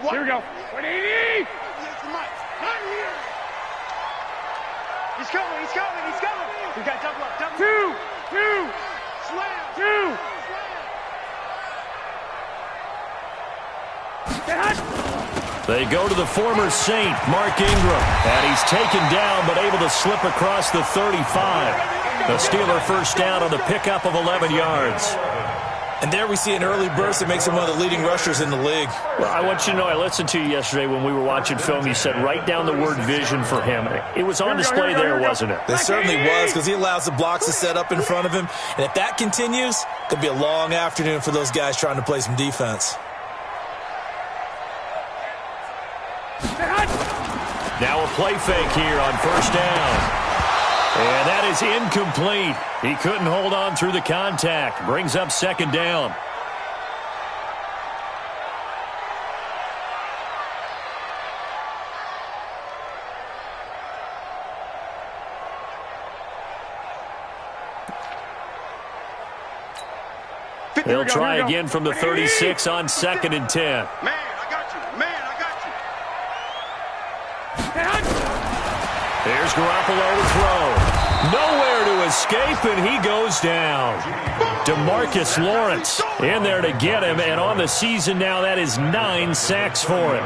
Here we go. 180. He's coming. We got double up. Two. Slam. Two. They go to the former Saint, Mark Ingram. And he's taken down, but able to slip across the 35. The Steeler first down on the pickup of 11 yards. And there we see an early burst that makes him one of the leading rushers in the league. Well, I want you to know, I listened to you yesterday when we were watching film. You said write down the word vision for him. It was on display there, wasn't it? It certainly was, because he allows the blocks to set up in front of him. And if that continues, it could be a long afternoon for those guys trying to play some defense. Now a play fake here on first down. And that is incomplete. He couldn't hold on through the contact. Brings up second down. They'll try again from the 36 on 2nd and 10. Man, I got you. There's Garoppolo to throw. Nowhere to escape, and he goes down. DeMarcus Lawrence in there to get him, and on the season now, that is 9 sacks for him.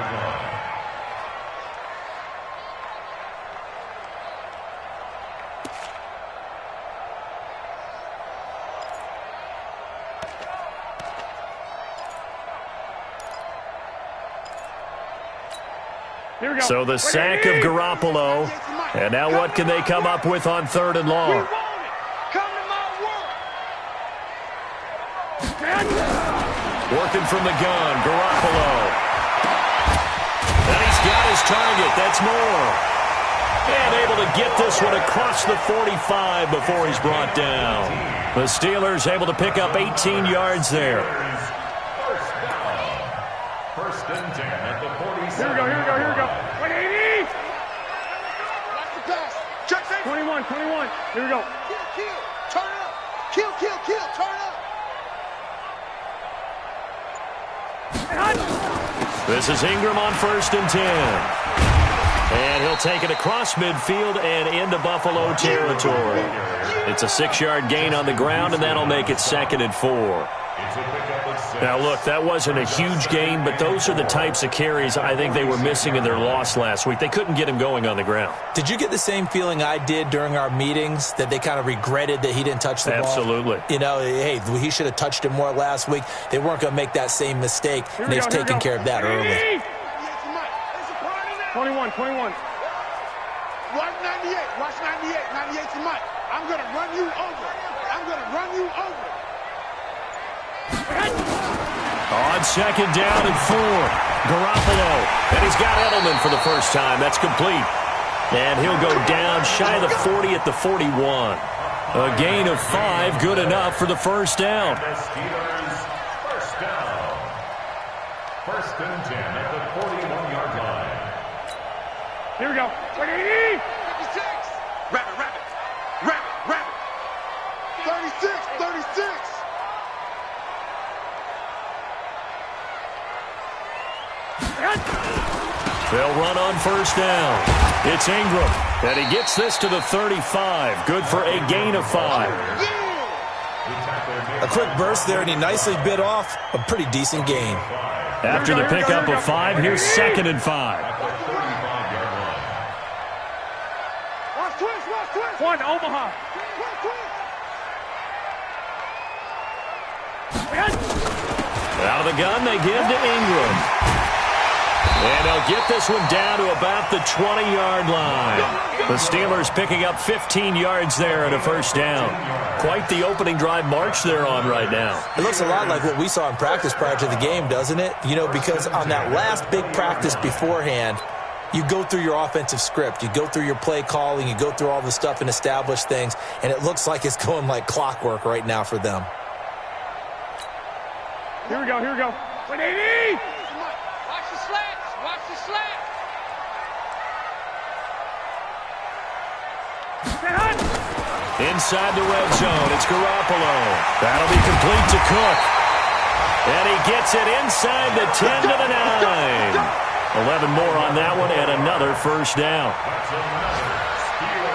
So the sack of Garoppolo. And now what can they come up with on 3rd and long? Working from the gun, Garoppolo. And he's got his target. That's Moore. And able to get this one across the 45 before he's brought down. The Steelers able to pick up 18 yards there. First and 10 at the 47. Here we go. 180. Check 21. Here we go. Kill. Turn up. Kill. Turn up. This is Ingram on 1st and 10. And he'll take it across midfield and into Buffalo territory. It's a 6-yard gain on the ground, and that'll make it 2nd and 4. Now, look, that wasn't a huge gain, but those are the types of carries I think they were missing in their loss last week. They couldn't get him going on the ground. Did you get the same feeling I did during our meetings, that they kind of regretted that he didn't touch the ball? Absolutely. You know, hey, he should have touched it more last week. They weren't going to make that same mistake, and they've taken care of that early. 21. Watch 98. Watch 98. 98's Mike. I'm going to run you over. On 2nd down and 4. Garoppolo. And he's got Edelman for the first time. That's complete. And he'll go down shy of the 40 at the 41. A gain of 5, good enough for the first down. First down. First and 10 at the 41-yard line. Here we go. 180. 56. Rabbit. 36. They'll run on first down. It's Ingram. And he gets this to the 35. Good for a gain of 5. A quick burst there, and he nicely bit off a pretty decent gain. After the pickup of 5, here's 2nd and 5. Watch twist. One, Omaha. Out of the gun, they give to Ingram. And they'll get this one down to about the 20-yard line. The Steelers picking up 15 yards there and a first down. Quite the opening drive march they're on right now. It looks a lot like what we saw in practice prior to the game, doesn't it? You know, because on that last big practice beforehand, you go through your offensive script. You go through your play calling. You go through all the stuff and establish things. And it looks like it's going like clockwork right now for them. Here we go. 180. Watch the slats. Inside the red zone, it's Garoppolo. That'll be complete to Cook. And he gets it inside the 10 to the 9. 11 more on that one and another first down.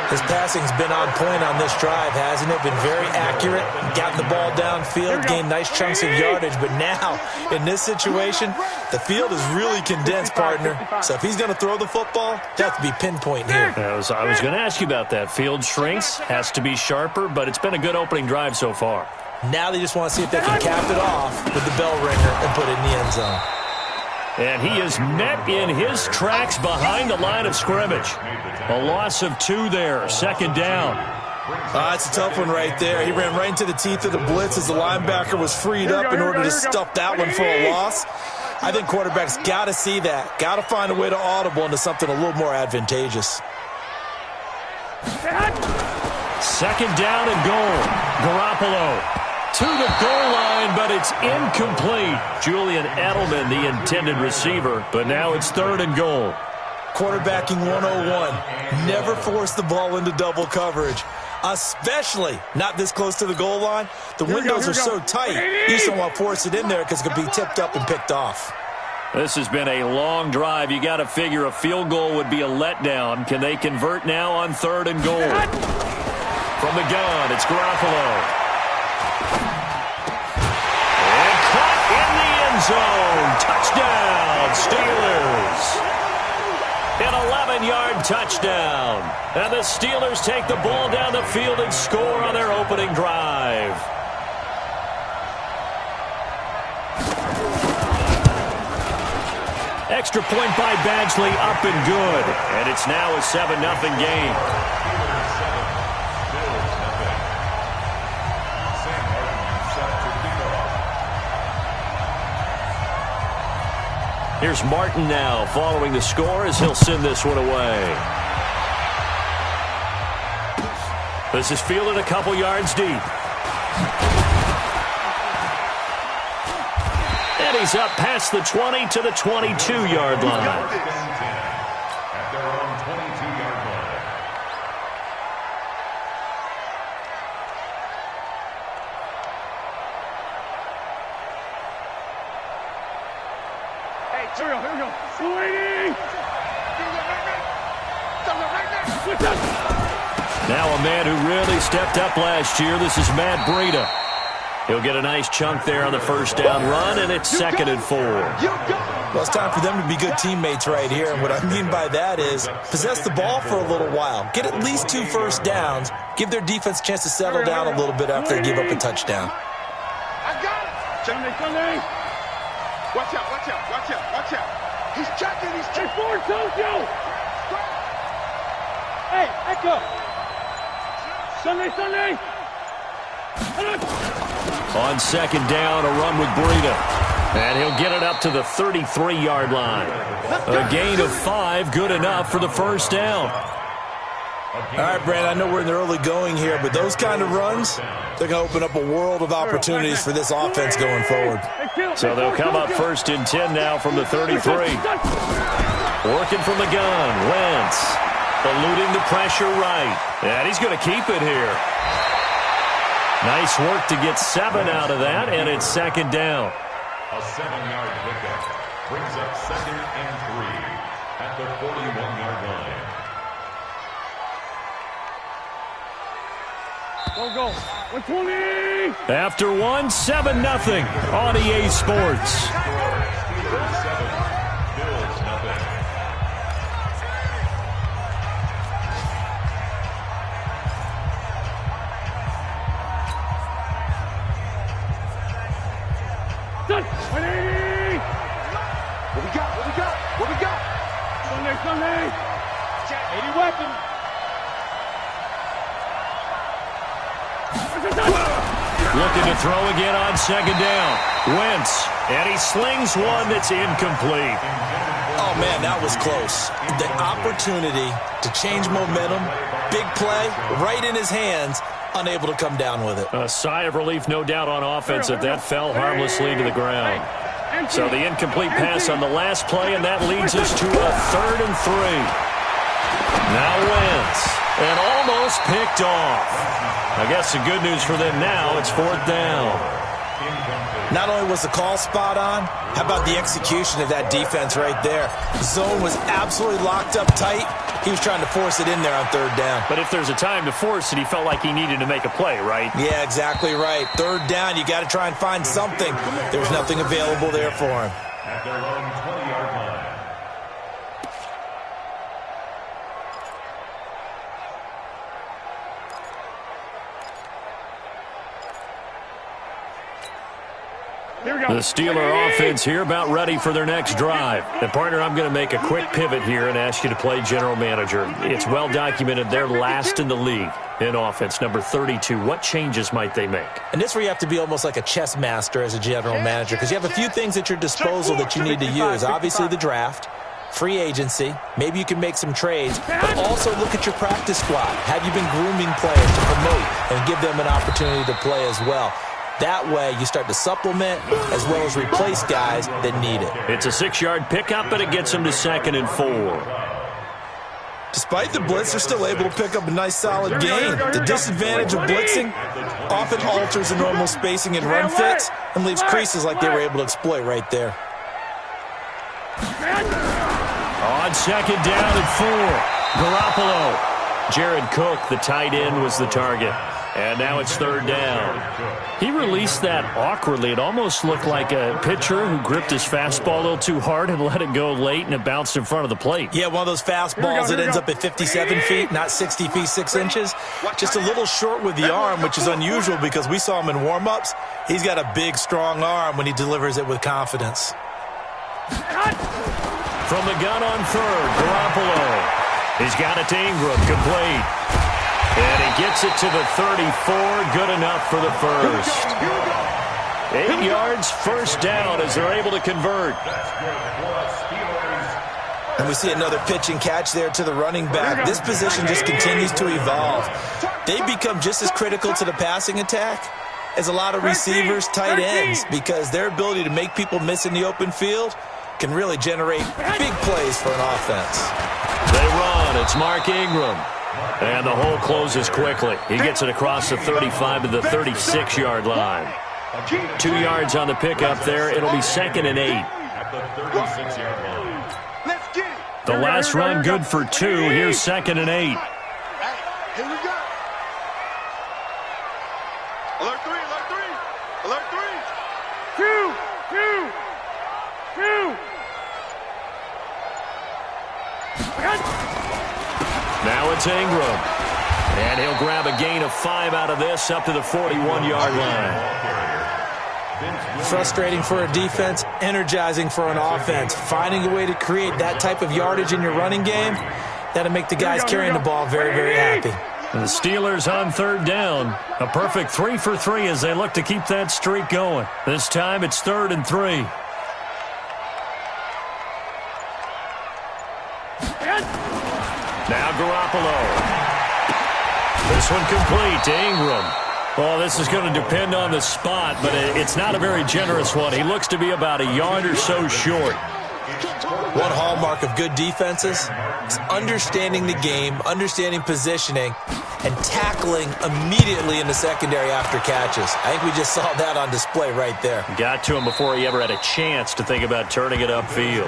His passing's been on point on this drive, hasn't it? Been very accurate, gotten the ball downfield, gained nice chunks of yardage. But now, in this situation, the field is really condensed, partner. So if he's going to throw the ball, it has to be pinpoint here. I was going to ask you about that. Field shrinks, has to be sharper, but it's been a good opening drive so far. Now they just want to see if they can cap it off with the bell ringer and put it in the end zone. And he is met in his tracks behind the line of scrimmage. A loss of 2 there, second down. It's a tough one right there. He ran right into the teeth of the blitz as the linebacker was freed up in order to stuff that one for a loss. I think quarterbacks got to see that. Got to find a way to audible into something a little more advantageous. Second down and goal. Garoppolo to the goal line, but it's incomplete. Julian Edelman, the intended receiver, but now it's third and goal. Quarterbacking 101. Never force the ball into double coverage, especially not this close to the goal line. The windows are so tight, you just don't want to force it in there because it could be tipped up and picked off. This has been a long drive. You got to figure a field goal would be a letdown. Can they convert now on third and goal? From the gun, it's Garoppolo. In the end zone, touchdown, Steelers. An 11-yard touchdown. And the Steelers take the ball down the field and score on their opening drive. Extra point by Badgley, up and good. And it's now a 7-0 game. Here's Martin now following the score as he'll send this one away. This is fielded a couple yards deep. And he's up past the 20 to the 22-yard line. At their own 22-yard line. Here we go. Now a man who really stepped up last year. This is Matt Breida. He'll get a nice chunk there on the first down run, and it's 2nd and 4. Well, it's time for them to be good teammates right here. And what I mean by that is possess the ball for a little while. Get at least 2 first downs. Give their defense a chance to settle down a little bit after they give up a touchdown. I got it. Sunday. Watch out, watch out, watch out, watch out. He's checking, he's checking. Forward, Sergio. Hey, Echo. Sunday. On second down, a run with Breida. And he'll get it up to the 33-yard line. A gain of 5, good enough for the first down. All right, Brandon, I know we're in the early going here, but those kind of runs, they're going to open up a world of opportunities for this offense going forward. So they'll come up 1st and 10 now from the 33. Working from the gun, Wentz. Eluding the pressure right. And he's going to keep it here. Nice work to get 7 out of that, and it's 2nd down. A 7-yard pickup brings up 2nd and 3 at the 41-yard line. Go. 120. After 1, 7-0 on EA Sports. Steelers 7, Bills nothing. Done. 180. What we got? Sunday. 80 weapon. Looking to throw again on 2nd down. Wentz, and he slings one that's incomplete. Oh, man, that was close. The opportunity to change momentum, big play, right in his hands, unable to come down with it. A sigh of relief, no doubt, on offense that fell harmlessly to the ground. So the incomplete pass on the last play, and that leads us to a 3rd and 3. Now Wentz, and almost picked off. I guess the good news for them now, it's 4th down. Not only was the call spot on, how about the execution of that defense right there? Zone was absolutely locked up tight. He was trying to force it in there on third down. But if there's a time to force it, he felt like he needed to make a play, right? Yeah, exactly right. Third down, you got to try and find something. There's nothing available there for him. At their own 20-yard line. The Steeler offense here about ready for their next drive. And, partner, I'm going to make a quick pivot here and ask you to play general manager. It's well documented they're last in the league in offense, number 32. What changes might they make? And this is where you have to be almost like a chess master as a general manager, because you have a few things at your disposal that you need to use. Obviously, the draft, free agency, maybe you can make some trades, but also look at your practice squad. Have you been grooming players to promote and give them an opportunity to play as well? That way, you start to supplement as well as replace guys that need it. It's a 6-yard pickup, but it gets them to 2nd and 4. Despite the blitz, they're still able to pick up a nice, solid gain. The disadvantage of blitzing often alters the normal spacing and run fits and leaves creases like they were able to exploit right there. On 2nd down and 4, Garoppolo. Jared Cook, the tight end, was the target. And now it's 3rd down. He released that awkwardly. It almost looked like a pitcher who gripped his fastball a little too hard and let it go late, and it bounced in front of the plate. Yeah, one of those fastballs that ends up at 57 feet, not 60 feet, 6 inches. Just a little short with the arm, which is unusual because we saw him in warm-ups. He's got a big, strong arm when he delivers it with confidence. From the gun on 3rd, Garoppolo. He's got it to Ingram, complete. And he gets it to the 34, good enough for the first. 8 yards, first down as they're able to convert. And we see another pitch and catch there to the running back. This position just continues to evolve. They become just as critical to the passing attack as a lot of receivers, tight ends, because their ability to make people miss in the open field can really generate big plays for an offense. They run. It's Mark Ingram. And the hole closes quickly. He gets it across the 35 to the 36-yard line. 2 yards on the pickup there. It'll be 2nd and 8. At the 36-yard line. The last run good for 2. Here's 2nd and 8. Here we go. Alert 3, alert 3. Alert 3. 2. Now it's Ingram. And he'll grab a gain of 5 out of this up to the 41-yard line. Frustrating for a defense, energizing for an offense. Finding a way to create that type of yardage in your running game, that'll make the guys carrying the ball very, very happy. And the Steelers on 3rd down. A perfect 3 for 3 as they look to keep that streak going. This time it's 3rd and 3. Now Garoppolo. This one complete to Ingram. Well, this is going to depend on the spot, but it's not a very generous one. He looks to be about a yard or so short. One hallmark of good defenses is understanding the game, understanding positioning, and tackling immediately in the secondary after catches. I think we just saw that on display right there. Got to him before he ever had a chance to think about turning it upfield.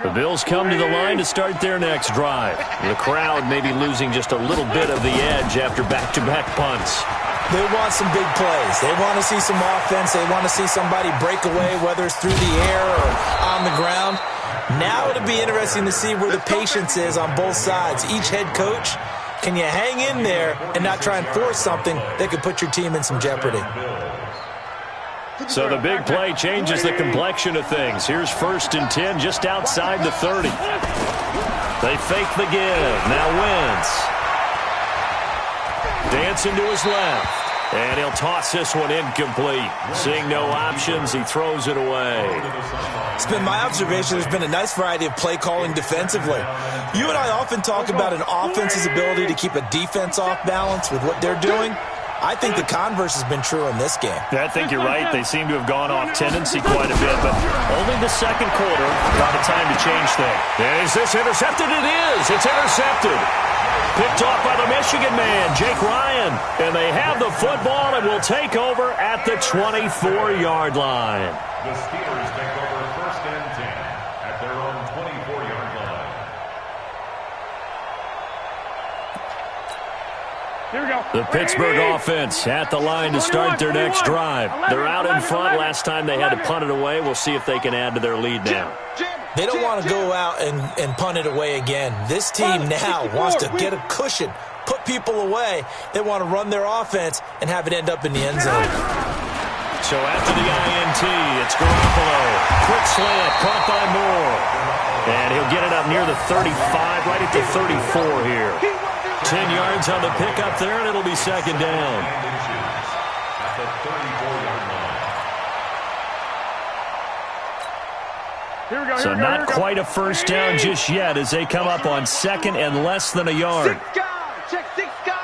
The Bills come to the line to start their next drive. The crowd may be losing just a little bit of the edge after back-to-back punts. They want some big plays. They want to see some offense. They want to see somebody break away, whether it's through the air or on the ground. Now it'll be interesting to see where the patience is on both sides. Each head coach, can you hang in there and not try and force something that could put your team in some jeopardy? So the big play changes the complexion of things. Here's 1st and 10 just outside the 30. They fake the give. Now Wentz. Dancing to his left. And he'll toss this one incomplete. Seeing no options, he throws it away. It's been my observation there's been a nice variety of play calling defensively. You and I often talk about an offense's ability to keep a defense off balance with what they're doing. I think the converse has been true in this game. I think you're right. They seem to have gone off tendency quite a bit, but only the second quarter got a time to change things. Is this intercepted? It is. It's intercepted. Picked off by the Michigan man, Jake Ryan. And they have the football and will take over at the 24-yard line. The Steelers take over 1st and 10 at their own 24-yard line. Here we go. The Pittsburgh offense at the line to start their next drive. They're out in front. Last time they had to punt it away. We'll see if they can add to their lead now. They don't want to go out and punt it away again. This team now wants to get a cushion, put people away. They want to run their offense and have it end up in the end zone. So after the INT, it's Garoppolo. Quick slant, caught by Moore. And he'll get it up near the 35, right at the 34 here. 10 yards on the pickup there, and it'll be second down. At the 34-yard line. Here we go. So not quite a first down just yet as they come up on second and less than a yard. Check 6 guys.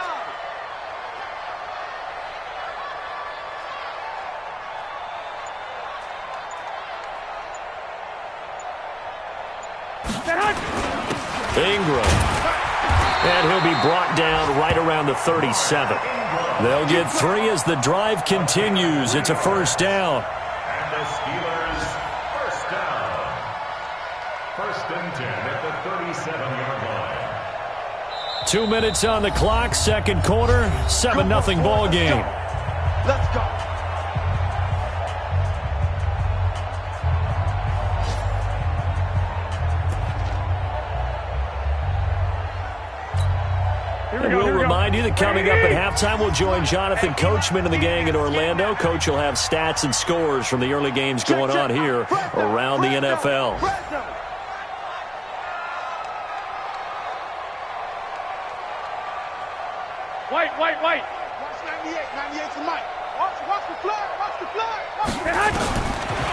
Ingram. And he'll be brought down right around the 37. They'll get 3 as the drive continues. It's a first down. And the Steelers first down. 1st and 10 at the 37-yard line. 2 minutes on the clock, second quarter, 7-0 ball game. Let's go. We'll remind you that coming up at halftime, we'll join Jonathan Coachman and the gang in Orlando. Coach will have stats and scores from the early games going on here around the NFL. Wait. Watch 98. 98's the mic. Watch the flag. Watch the flag.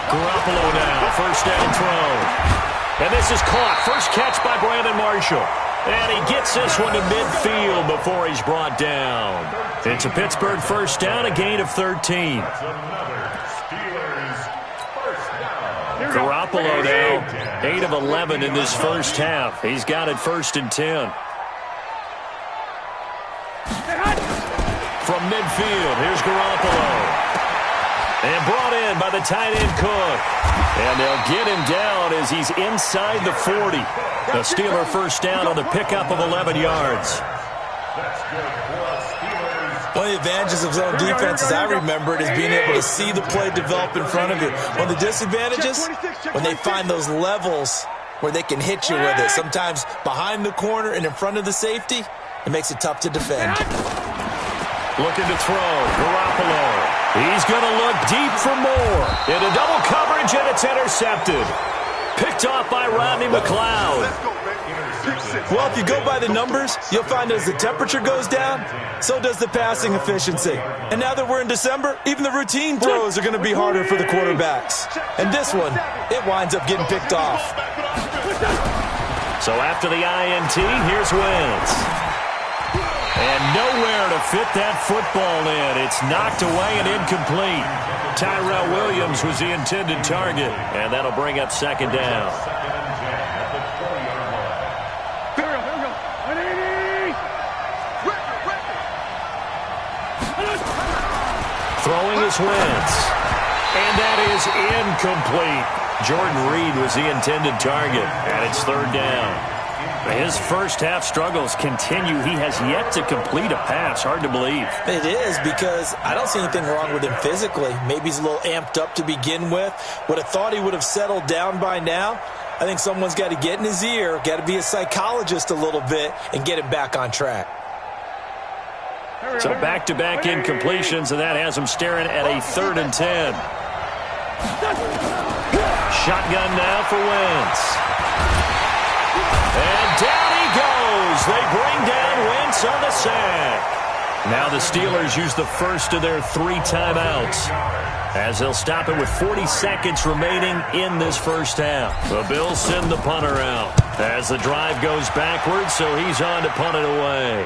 Garoppolo now, first down throw. And this is caught. First catch by Brandon Marshall. And he gets this one to midfield before he's brought down. It's a Pittsburgh first down, a gain of 13. That's another Steelers first down. Garoppolo now, 8 of 11 in this first half. He's got it 1st and 10. From midfield, here's Garoppolo. And brought in by the tight end Cook. And they'll get him down as he's inside the 40. The Steeler first down on the pickup of 11 yards. That's good for Steelers. One of the advantages of zone defense, as I remember it, is being able to see the play develop in front of you. One of the disadvantages, when they find those levels where they can hit you with it, sometimes behind the corner and in front of the safety, it makes it tough to defend. Looking to throw, Garoppolo. He's going to look deep for more. Into double coverage, and it's intercepted. Picked off by Rodney McLeod. Well, if you go by the numbers, you'll find as the temperature goes down, so does the passing efficiency. And now that we're in December, even the routine throws are going to be harder for the quarterbacks. And this one, it winds up getting picked off. So after the INT, here's Wentz. And nowhere to fit that football in. It's knocked away and incomplete. Tyrell Williams was the intended target, and that'll bring up second down. Throwing is Wentz. And that is incomplete. Jordan Reed was the intended target, and it's third down. His first half struggles continue. He has yet to complete a pass. Hard to believe. It is, because I don't see anything wrong with him physically. Maybe he's a little amped up to begin with. Would have thought he would have settled down by now. I think someone's got to get in his ear, got to be a psychologist a little bit, and get him back on track. So back-to-back incompletions, and that has him staring at a 3rd and 10. Shotgun now for Wentz. And down he goes. They bring down Wentz on the sack. Now the Steelers use the first of their 3 timeouts, as they'll stop it with 40 seconds remaining in this first half. The Bills send the punter out as the drive goes backwards, so he's on to punt it away.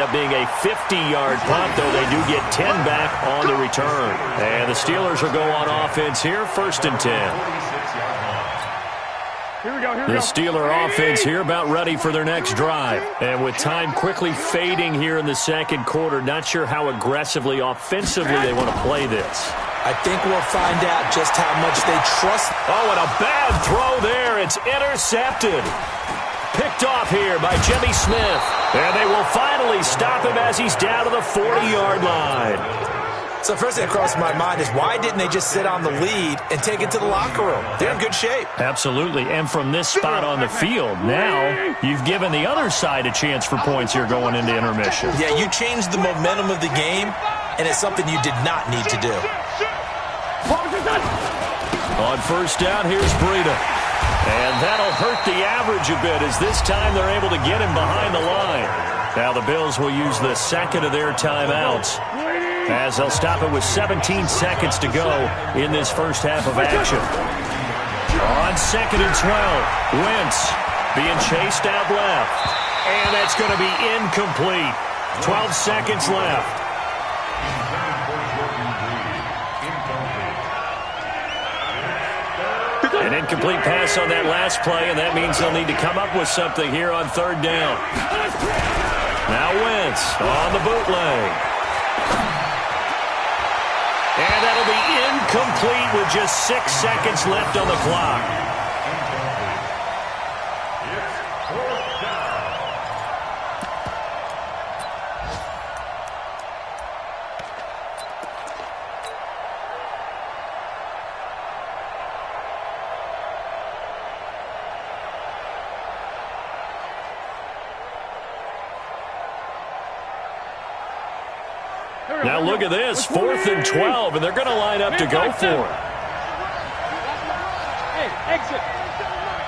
up being a 50-yard punt, though they do get 10 back on the return. And the Steelers will go on offense here, 1st and 10. Here we go, here we The go. Steeler offense here about ready for their next drive. And with time quickly fading here in the second quarter, not sure how aggressively, offensively they want to play this. I think we'll find out just how much they trust. Oh, and a bad throw there. It's intercepted. Picked off here by Jimmy Smith. And they will finally stop him as he's down to the 40-yard line. So first thing that crossed my mind is why didn't they just sit on the lead and take it to the locker room? They're in good shape. Absolutely. And from this spot on the field, now you've given the other side a chance for points here going into intermission. Yeah, you changed the momentum of the game, and it's something you did not need to do. On 1st down, here's Breida. And that'll hurt the average a bit as this time they're able to get him behind the line. Now the Bills will use the second of their timeouts as they'll stop it with 17 seconds to go in this first half of action. On 2nd and 12, Wentz being chased out left. And that's going to be incomplete. 12 seconds left. An incomplete pass on that last play, and that means they'll need to come up with something here on 3rd down. Now Wentz on the bootleg. And that'll be incomplete with just 6 seconds left on the clock. Now look at this, 4th and 12, and they're going to line up to go for it. Hey, exit.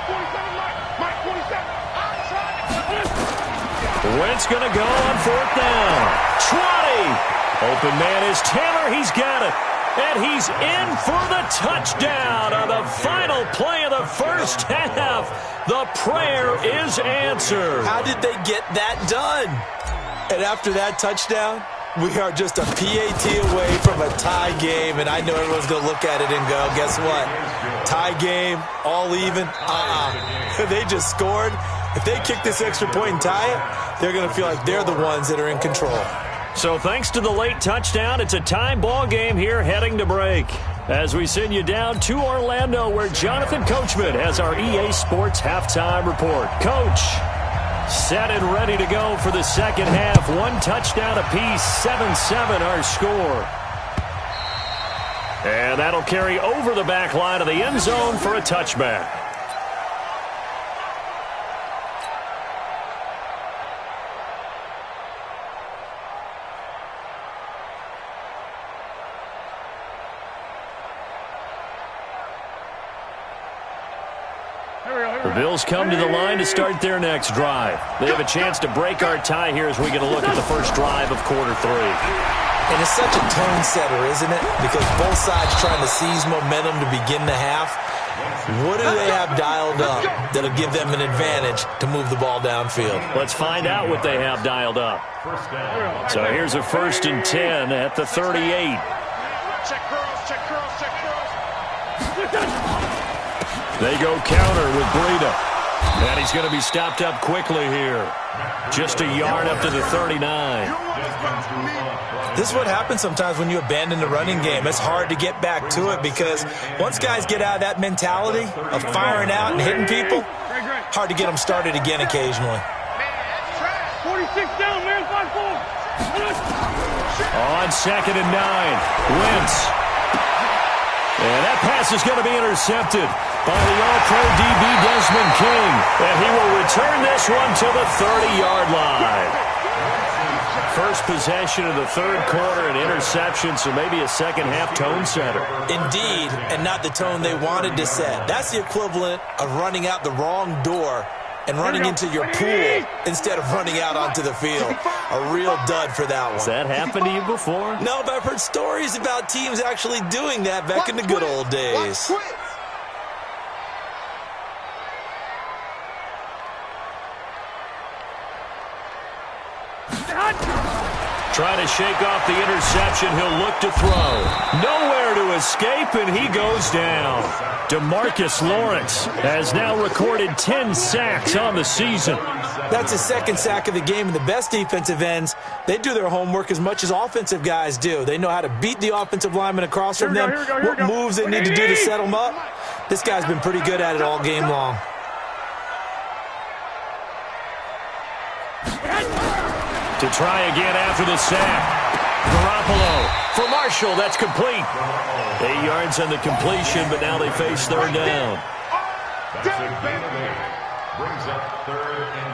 27, Wentz going to go on 4th down. 20. Open man is Taylor. He's got it. And he's in for the touchdown on the final play of the first half. The prayer is answered. How did they get that done? And after that touchdown, we are just a PAT away from a tie game, and I know everyone's going to look at it and go, guess what? Tie game, all even? They just scored. If they kick this extra point and tie it, they're going to feel like they're the ones that are in control. So thanks to the late touchdown, it's a tie ball game here heading to break. As we send you down to Orlando, where Jonathan Coachman has our EA Sports halftime report. Coach, set and ready to go for the second half. 1 touchdown apiece, 7-7 our score. And that'll carry over the back line of the end zone for a touchback. The Bills come to the line to start their next drive. They have a chance to break our tie here as we get a look at the first drive of quarter 3. And it's such a tone setter, isn't it? Because both sides trying to seize momentum to begin the half. What do they have dialed up that'll give them an advantage to move the ball downfield? Let's find out what they have dialed up. So here's a 1st and 10 at the 38. check curls, check curls, check curls. They go counter with Breida. And he's going to be stopped up quickly here. Just a yard up to the 39. This is what happens sometimes when you abandon the running game. It's hard to get back to it because once guys get out of that mentality of firing out and hitting people, hard to get them started again occasionally. 46 down, man, 5-4. On 2nd and 9, Wentz. And that pass is going to be intercepted by the All-Pro DB Desmond King. And he will return this one to the 30-yard line. First possession of the third quarter, an interception, so maybe a second-half tone setter. Indeed, and not the tone they wanted to set. That's the equivalent of running out the wrong door and running into your pool instead of running out onto the field. A real dud for that one. Has that happened to you before? No, but I've heard stories about teams actually doing that back in the good old days. Hot. Trying to shake off the interception. He'll look to throw. Nowhere to escape, and he goes down. DeMarcus Lawrence has now recorded 10 sacks on the season. That's his second sack of the game, and the best defensive ends, they do their homework as much as offensive guys do. They know how to beat the offensive lineman across from them, what moves they need to do to set them up. This guy's been pretty good at it all game long. To try again after the sack. Garoppolo for Marshall. That's complete. 8 yards on the completion, but now they face third down. That's a gain of 8. Brings up 3rd and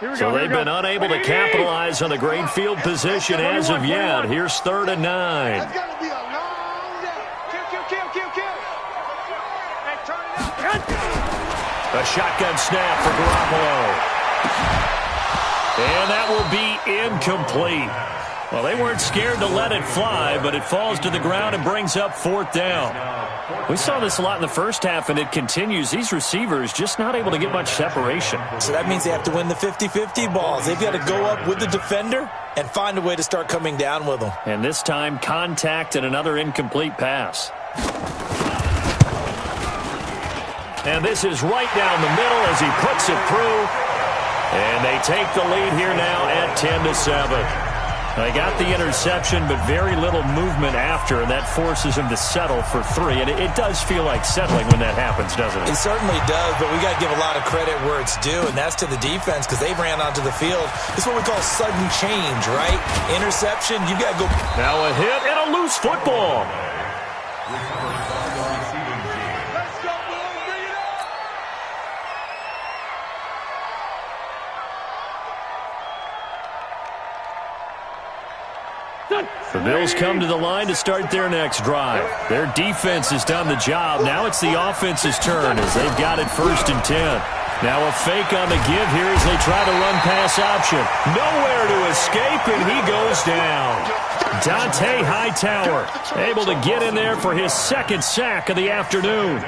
9. So they've been unable to capitalize on the great field position as of yet. Here's 3rd and 9. That's going to be a long day. Kill. Hey, turn it up. A shotgun snap for Garoppolo. And that will be incomplete. Well, they weren't scared to let it fly, but it falls to the ground and brings up 4th down. We saw this a lot in the first half, and it continues. These receivers just not able to get much separation. So that means they have to win the 50-50 balls. They've got to go up with the defender and find a way to start coming down with them. And this time, contact and another incomplete pass. And this is right down the middle as he puts it through. And they take the lead here now at 10-7. They got the interception, but very little movement after, and that forces him to settle for 3. And it does feel like settling when that happens, doesn't it? It certainly does, but we got to give a lot of credit where it's due, and that's to the defense because they ran onto the field. This is what we call sudden change, right? Interception, you got to go. Now a hit and a loose football. The Bills come to the line to start their next drive. Their defense has done the job. Now it's the offense's turn as they've got it 1st and 10. Now a fake on the give here as they try to run pass option. Nowhere to escape, and he goes down. Dante Hightower able to get in there for his 2nd sack of the afternoon.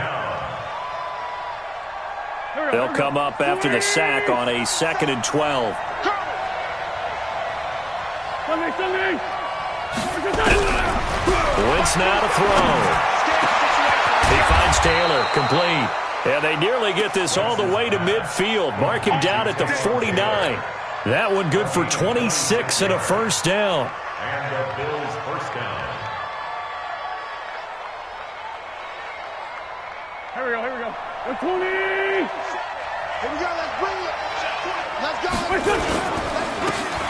They'll come up after the sack on a 2nd and 12. Wentz now to throw. He finds Taylor, complete. And they nearly get this all the way to midfield. Mark him down at the 49. That one good for 26 and a 1st down. And the Bills' 1st down. Here we go. 20. Here we go, let's bring it. Let's go.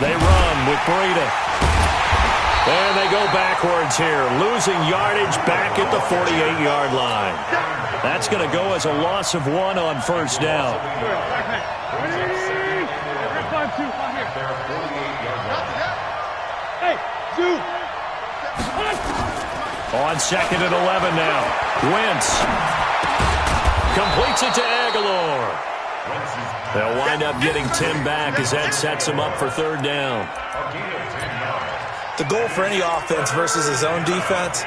They run with Breida. And they go backwards here, losing yardage back at the 48-yard line. That's going to go as a loss of 1 on 1st down. On 2nd and 11 now. Wentz completes it to Aguilar. They'll wind up getting 10 back as that sets them up for 3rd down. The goal for any offense versus his own defense,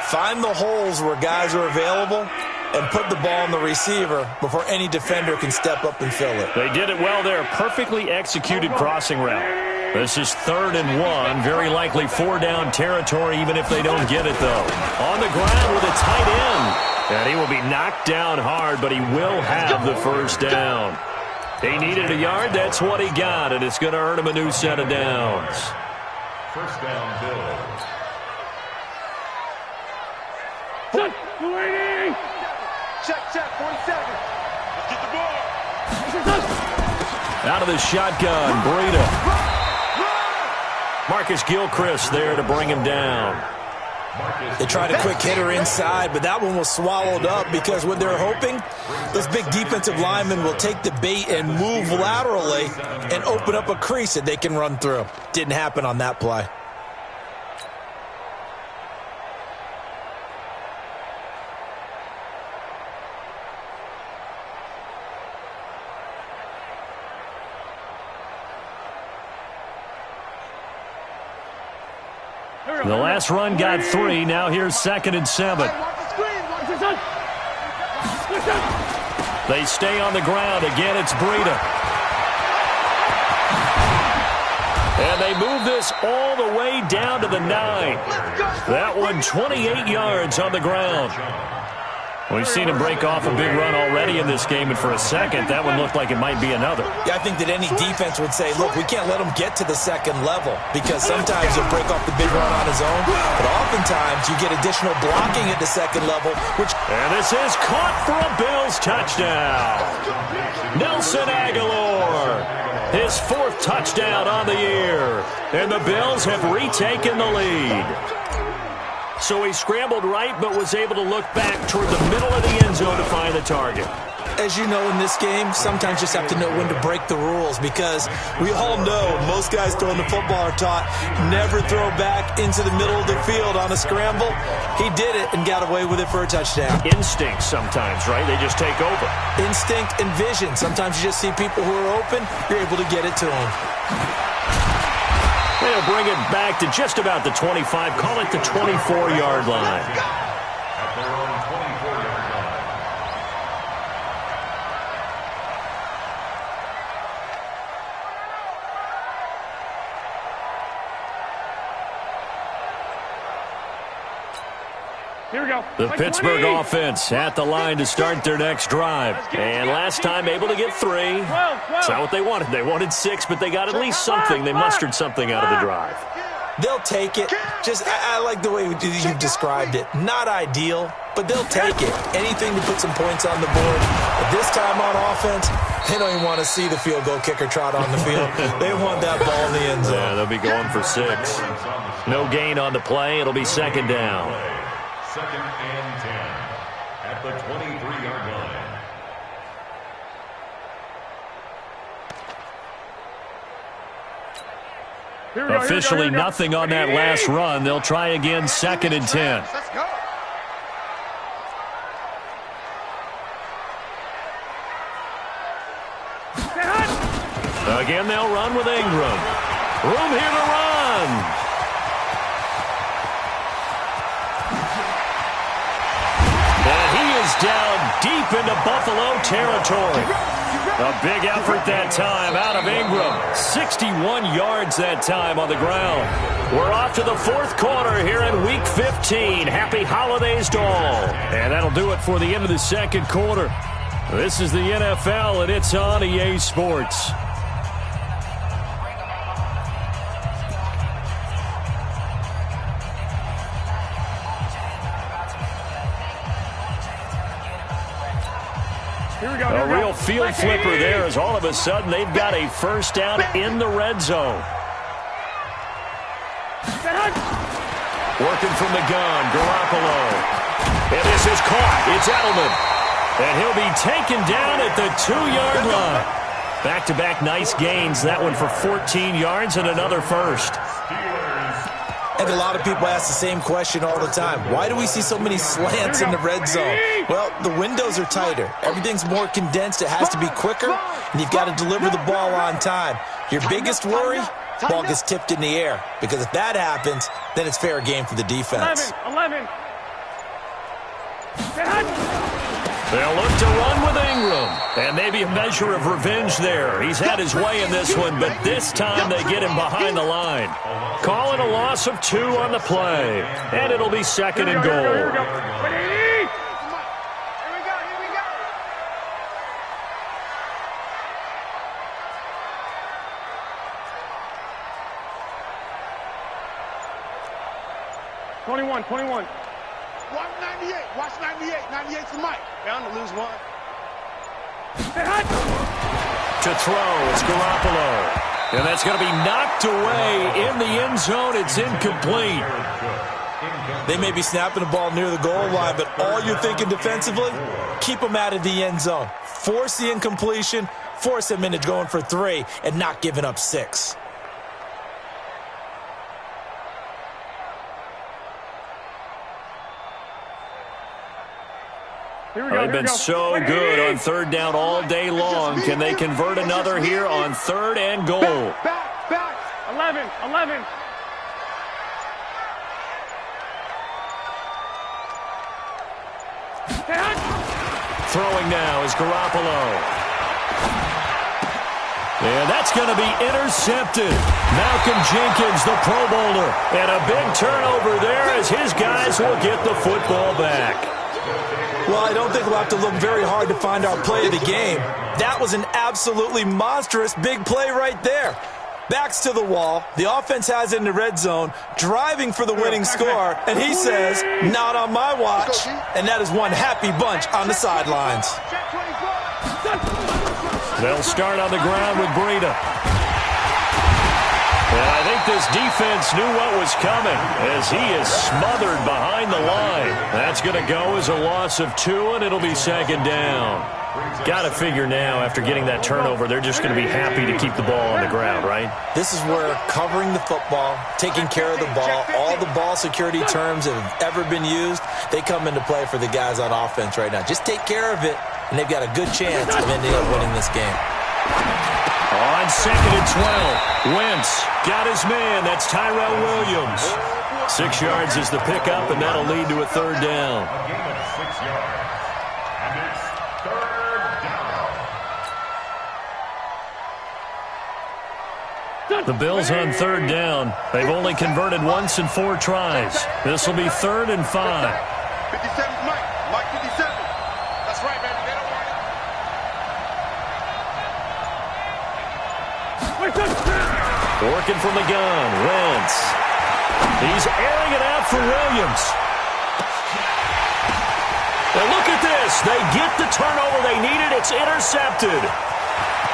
find the holes where guys are available and put the ball on the receiver before any defender can step up and fill it. They did it well there. Perfectly executed crossing route. This is 3rd and 1. Very likely 4-down territory even if they don't get it, though. On the ground with a tight end. And he will be knocked down hard, but he will have the 1st down. He needed a yard. That's what he got, and it's going to earn him a new set of downs. 1st down, Bills. Check, 40 seconds. Let's get the ball. Out of the shotgun, Breida. Marcus Gilchrist there to bring him down. They tried a quick hitter inside, but that one was swallowed up because what they're hoping, those big defensive linemen will take the bait and move laterally and open up a crease that they can run through. Didn't happen on that play. The last run got 3. Now here's 2nd and 7. They stay on the ground. Again, it's Breida. And they move this all the way down to the 9. That one 28 yards on the ground. We've seen him break off a big run already in this game, and for a second, that one looked like it might be another. Yeah, I think that any defense would say, look, we can't let him get to the second level, because sometimes he'll break off the big run on his own, but oftentimes you get additional blocking at the second level, which... And this is caught for a Bills touchdown. Nelson Aguilar, his 4th touchdown on the year, and the Bills have retaken the lead. So he scrambled right, but was able to look back toward the middle of the end zone to find the target. As you know, in this game, sometimes you just have to know when to break the rules, because we all know most guys throwing the football are taught never throw back into the middle of the field on a scramble. He did it and got away with it for a touchdown. Instinct sometimes, right? They just take over. Instinct and vision. Sometimes you just see people who are open, you're able to get it to them. They'll bring it back to just about the 25. Call it the 24-yard line. At their own 24-yard line. Here we go. The Pittsburgh offense at the line to start their next drive. And last time able to get 3. It's not what they wanted. They wanted 6, but they got at least something. They mustered something out of the drive. They'll take it. I like the way you've described it. Not ideal, but they'll take it. Anything to put some points on the board. But this time on offense, they don't even want to see the field goal kicker trot on the field. They want that ball in the end zone. Yeah, they'll be going for 6. No gain on the play. It'll be second down. 2nd and 10 at the 23-yard line. Officially nothing on that last run. They'll try again, 2nd and 10. Let's go. Again, they'll run with Ingram. Room here to run. And he is down deep into Buffalo territory. A big effort that time out of Ingram. 61 yards that time on the ground. We're off to the 4th quarter here in Week 15. Happy holidays to all. And that'll do it for the end of the 2nd quarter. This is the NFL, and it's on EA Sports. A real field flipper there, as all of a sudden they've got a first down in the red zone. Working from the gun, Garoppolo. And this is caught. It's Edelman. And he'll be taken down at the 2-yard line. Back-to-back nice gains. That one for 14 yards and another first. And a lot of people ask the same question all the time. Why do we see so many slants in the red zone? Well, the windows are tighter. Everything's more condensed. It has to be quicker, and you've got to deliver the ball on time. Your biggest worry? Ball gets tipped in the air. Because if that happens, then it's fair game for the defense. 11. They'll look to run with Ingram. And maybe a measure of revenge there. He's had his way in this one, but this time they get him behind the line. Calling a loss of 2 on the play. And it'll be 2nd and goal. Here we go. 21. Watch 98. Watch 98. 98's the mic. Bound to lose 1. To throw, it's Garoppolo. And that's going to be knocked away in the end zone. It's incomplete. They may be snapping the ball near the goal line, but all you're thinking defensively, keep them out of the end zone. Force the incompletion, force them into going for 3, and not giving up 6. They've been so good on 3rd down all day long. Can they convert another here on 3rd and goal? Back. 11. Throwing now is Garoppolo. And that's going to be intercepted. Malcolm Jenkins, the Pro Bowler. And a big turnover there as his guys will get the football back. Well, I don't think we'll have to look very hard to find our play of the game. That was an absolutely monstrous big play right there. Backs to the wall. The offense has it in the red zone, driving for the winning score. And he says, not on my watch. And that is one happy bunch on the sidelines. They'll start on the ground with Breida. And I think this defense knew what was coming as he is smothered behind the line. That's going to go as a loss of 2, and it'll be second down. Got to figure now, after getting that turnover, they're just going to be happy to keep the ball on the ground, right? This is where covering the football, taking care of the ball, all the ball security terms that have ever been used, they come into play for the guys on offense right now. Just take care of it, and they've got a good chance of ending up winning this game. On second and 12, Wentz got his man. That's Tyrell Williams. 6 yards is the pickup, and that'll lead to a third down. A gain of 6 yards. And it's third down. The Bills on third down. They've only converted once in 4 tries. This will be 3rd and 5. 57, Mike 57. That's right, baby. They don't want it. Working from the gun, Wentz. He's airing it out for Williams. And look at this. They get the turnover they needed. It's intercepted.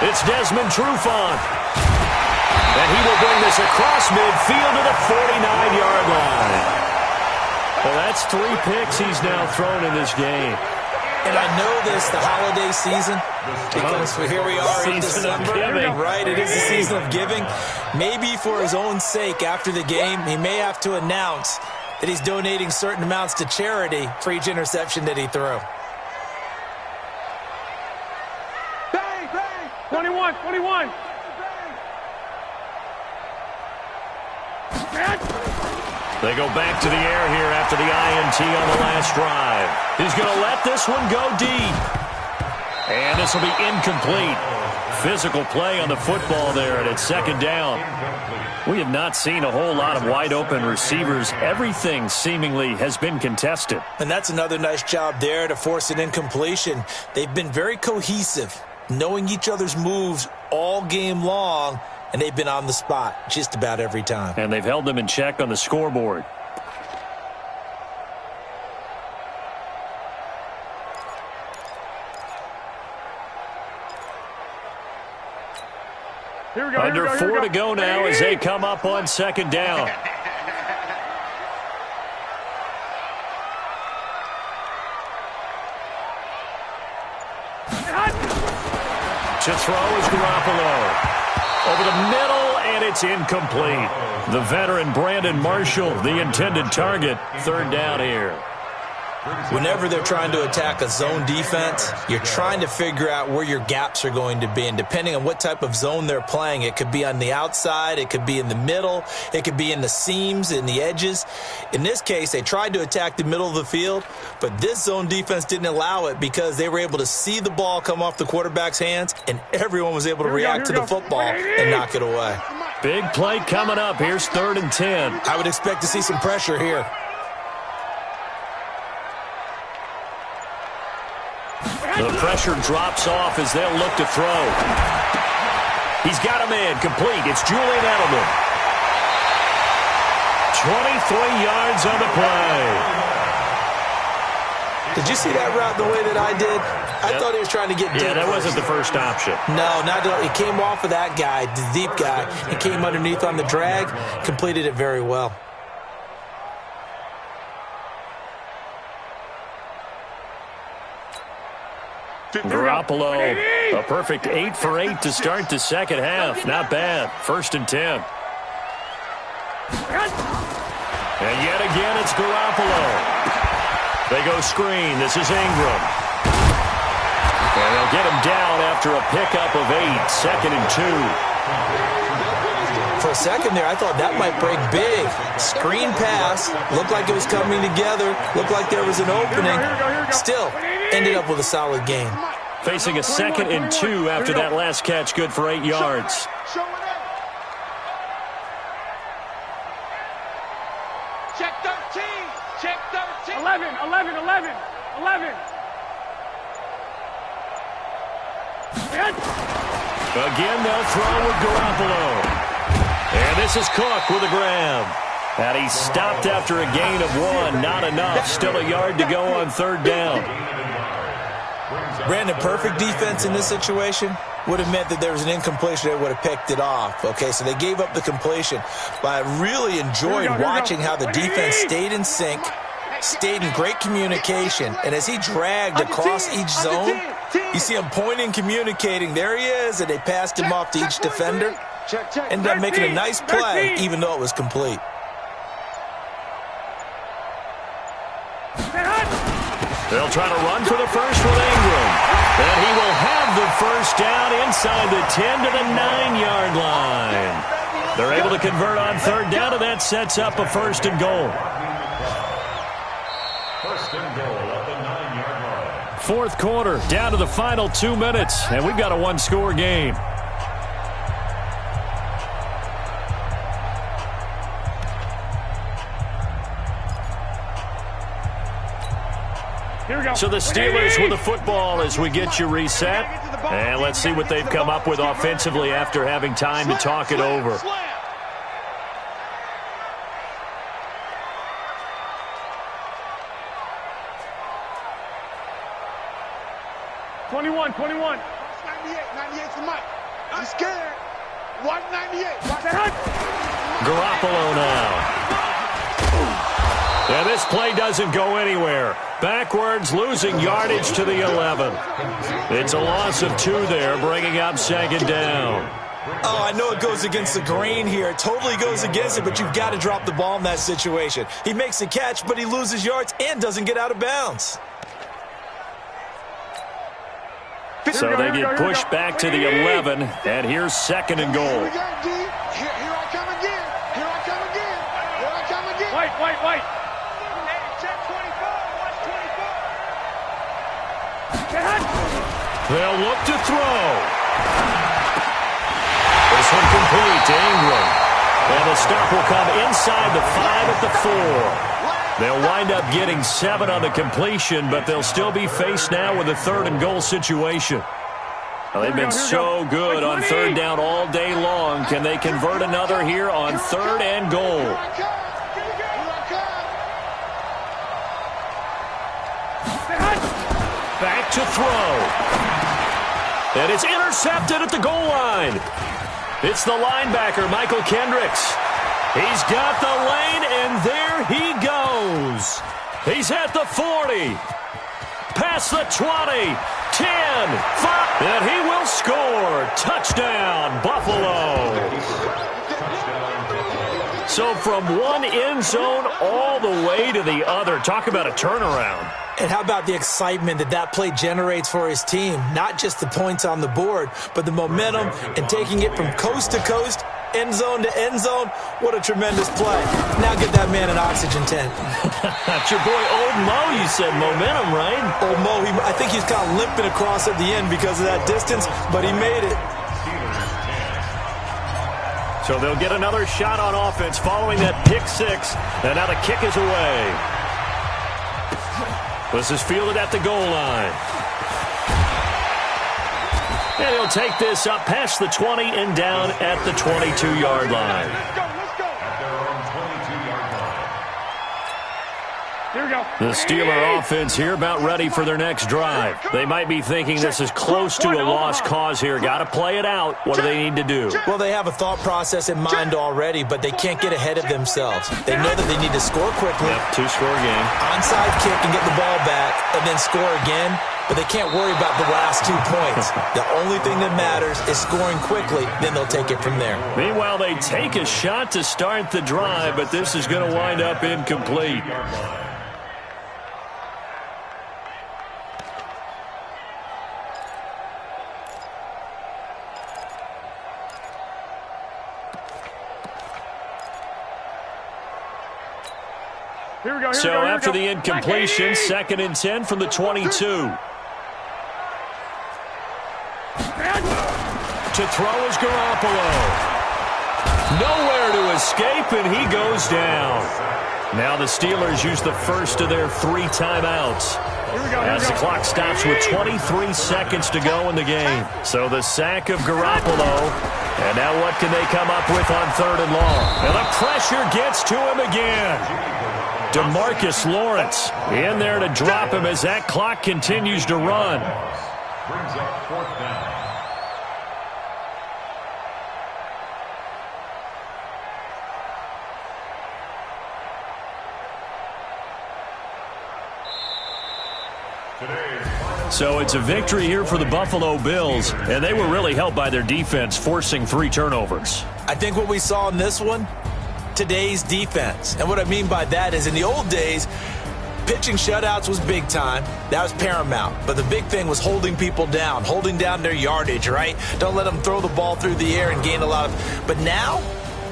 It's Desmond Trufant. And he will bring this across midfield to the 49-yard line. Well, that's 3 picks he's now thrown in this game. And I know this, the holiday season, because here we are in December, right? It is the season of giving. Maybe for his own sake, after the game, he may have to announce that he's donating certain amounts to charity for each interception that he threw. Bang, bang. 21. They go back to the air here after the INT on the last drive. He's going to let this one go deep. And this will be incomplete. Physical play on the football there, and it's second down. We have not seen a whole lot of wide-open receivers. Everything seemingly has been contested. And that's another nice job there to force an incompletion. They've been very cohesive, knowing each other's moves all game long, and they've been on the spot just about every time. And they've held them in check on the scoreboard. Here we go. Under 4 to go now as they come up on second down. To throw is Garoppolo. Over the middle, and it's incomplete. The veteran Brandon Marshall, the intended target. Third down here. Whenever they're trying to attack a zone defense, you're trying to figure out where your gaps are going to be. And depending on what type of zone they're playing, it could be on the outside, it could be in the middle, it could be in the seams, in the edges. In this case, they tried to attack the middle of the field, but this zone defense didn't allow it because they were able to see the ball come off the quarterback's hands, and everyone was able to react to the football and knock it away. Big play coming up. Here's 3rd and 10. I would expect to see some pressure here. The pressure drops off as they'll look to throw. He's got a man complete. It's Julian Edelman. 23 yards on the play. Did you see that route the way that I did? I thought he was trying to get deep. Yeah, that wasn't the first option. No, not at all. He came off of that guy, the deep guy, and came underneath on the drag, completed it very well. Garoppolo, a perfect 8 for 8 to start the second half. Not bad. 1st and 10. And yet again, it's Garoppolo. They go screen. This is Ingram. And they'll get him down after a pickup of 8. 2nd and 2. For a second there, I thought that might break big. Screen pass. Looked like it was coming together. Looked like there was an opening. Still, ended up with a solid gain. Facing a 2nd and 2 after that last catch, good for 8 yards. Check 13. Check 13. 11. Again, they'll throw with Garoppolo. And this is Cook with a grab. And he's stopped after a gain of 1. Not enough. Still a yard to go on 3rd down. Brandon, perfect defense in this situation would have meant that there was an incompletion that would have picked it off. Okay, so they gave up the completion. But I really enjoyed watching how the defense stayed in sync, stayed in great communication. And as he dragged across each zone, you see him pointing, communicating. There he is, and they passed him off to each defender. Ended up making a nice play, even though it was complete. They'll try to run for the first with Ingram. And he will have the first down inside the 10 to the 9-yard line. They're able to convert on 3rd down, and that sets up a 1st and goal. 1st and goal at the 9-yard line. 4th quarter, down to the final 2 minutes, and we've got a 1-score game. So the Steelers with the football as we get you reset. And let's see what they've come up with offensively after having time to talk it over. Twenty-one. 98 for Mike. I'm scared. 198. Garoppolo now. Yeah, this play doesn't go anywhere. Backwards, losing yardage to the 11. It's a loss of 2 there, bringing up 2nd down. Oh, I know it goes against the grain here. It totally goes against it, but you've got to drop the ball in that situation. He makes a catch, but he loses yards and doesn't get out of bounds. So they get pushed back to the 11, and here's 2nd and goal. Here I come again. White. They'll look to throw. This one complete to Ingram. And the stop will come inside the 5 at the 4. They'll wind up getting 7 on the completion, but they'll still be faced now with a 3rd and goal situation. Well, they've been so good on 3rd down all day long. Can they convert another here on 3rd and goal? Back to throw. And it's intercepted at the goal line. It's the linebacker, Michael Kendricks. He's got the lane, and there he goes. He's at the 40. Past the 20. 10. 5. And he will score. Touchdown, Buffalo. So from one end zone all the way to the other. Talk about a turnaround. And how about the excitement that play generates for his team? Not just the points on the board, but the momentum and taking it from coast to coast, end zone to end zone. What a tremendous play. Now get that man an oxygen tent. That's your boy Old Mo, you said. Momentum, right? Old Mo, I think he's kind of limping across at the end because of that distance, but he made it. So they'll get another shot on offense following that pick 6, and now the kick is away. This is fielded at the goal line. And he'll take this up past the 20 and down at the 22-yard line. Here we go. The Steeler offense here about ready for their next drive. They might be thinking this is close to a lost cause here. Got to play it out. What do they need to do? Well, they have a thought process in mind already, but they can't get ahead of themselves. They know that they need to score quickly. Yep, 2-score game. Onside kick and get the ball back, and then score again. But they can't worry about the last 2 points. The only thing that matters is scoring quickly, then they'll take it from there. Meanwhile, they take a shot to start the drive, but this is going to wind up incomplete. Here we go. So after the incompletion, 2nd and 10 from the 22. To throw is Garoppolo. Nowhere to escape, and he goes down. Now the Steelers use the first of their 3 timeouts. As the clock stops with 23 seconds to go in the game. So the sack of Garoppolo. And now what can they come up with on 3rd and long? And the pressure gets to him again. DeMarcus Lawrence in there to drop him as that clock continues to run. Brings up 4th down. So it's a victory here for the Buffalo Bills, and they were really helped by their defense, forcing 3 turnovers. I think what we saw in this one, today's defense. And what I mean by that is in the old days, pitching shutouts was big time. That was paramount. But the big thing was holding people down, holding down their yardage, right? Don't let them throw the ball through the air and gain a lot of. But now,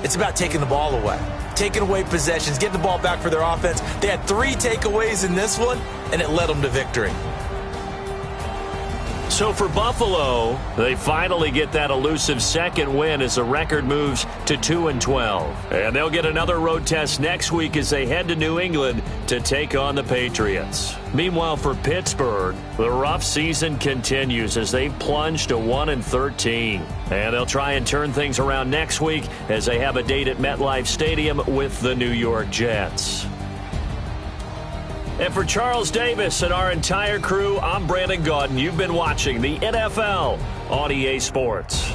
it's about taking the ball away. Taking away possessions, getting the ball back for their offense. They had 3 takeaways in this one, and it led them to victory. So for Buffalo, they finally get that elusive 2nd win as the record moves to 2-12. And they'll get another road test next week as they head to New England to take on the Patriots. Meanwhile, for Pittsburgh, the rough season continues as they plunge to 1-13. And they'll try and turn things around next week as they have a date at MetLife Stadium with the New York Jets. And for Charles Davis and our entire crew, I'm Brandon Gaudin. You've been watching the NFL on EA Sports.